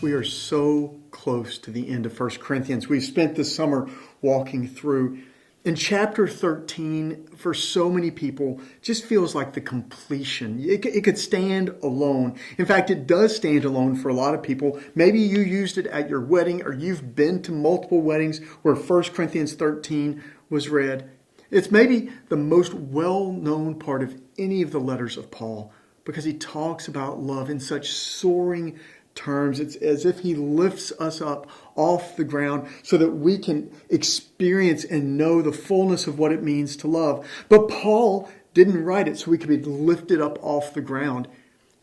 We are so close to the end of 1 Corinthians. We've spent the summer walking through. In chapter 13, for so many people, just feels like the completion. It could stand alone. In fact, it does stand alone for a lot of people. Maybe you used it at your wedding, or you've been to multiple weddings where 1 Corinthians 13 was read. It's maybe the most well-known part of any of the letters of Paul because he talks about love in such soaring terms. It's as if he lifts us up off the ground so that we can experience and know the fullness of what it means to love. But Paul didn't write it so we could be lifted up off the ground.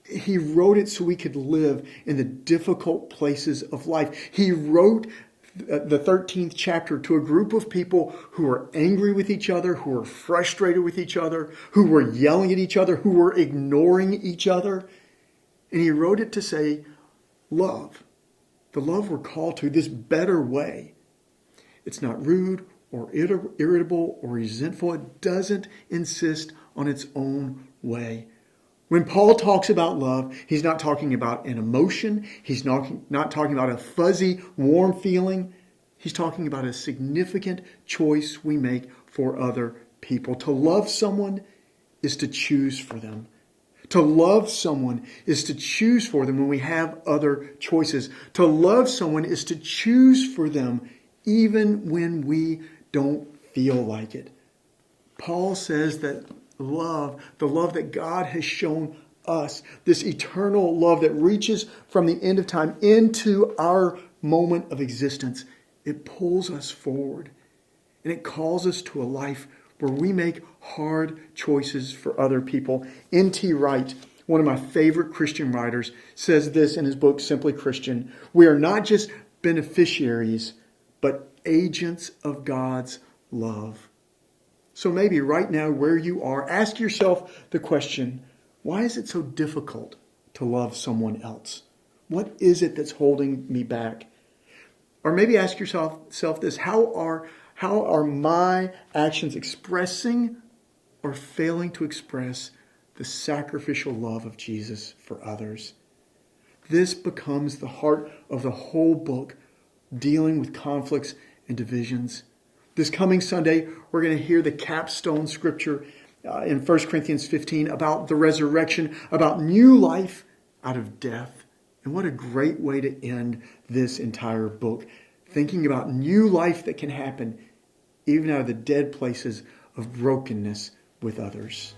He wrote it so we could live in the difficult places of life. He wrote the 13th chapter to a group of people who were angry with each other, who were frustrated with each other, who were yelling at each other, who were ignoring each other. And he wrote it to say, love, the love we're called to, this better way. It's not rude or irritable or resentful. It doesn't insist on its own way. When Paul talks about love, he's not talking about an emotion. He's not talking about a fuzzy, warm feeling. He's talking about a significant choice we make for other people. To love someone is to choose for them. To love someone is to choose for them when we have other choices. To love someone is to choose for them even when we don't feel like it. Paul says that love, the love that God has shown us, this eternal love that reaches from the end of time into our moment of existence, it pulls us forward and it calls us to a life where we make hard choices for other people. N.T. Wright, one of my favorite Christian writers, says this in his book, Simply Christian. We are not just beneficiaries, but agents of God's love. So maybe right now where you are, ask yourself the question, why is it so difficult to love someone else? What is it that's holding me back? Or maybe ask yourself this, how are my actions expressing or failing to express the sacrificial love of Jesus for others? This becomes the heart of the whole book, dealing with conflicts and divisions. This coming Sunday, we're going to hear the capstone scripture in 1 Corinthians 15 about the resurrection, about new life out of death. And what a great way to end this entire book, thinking about new life that can happen even out of the dead places of brokenness with others.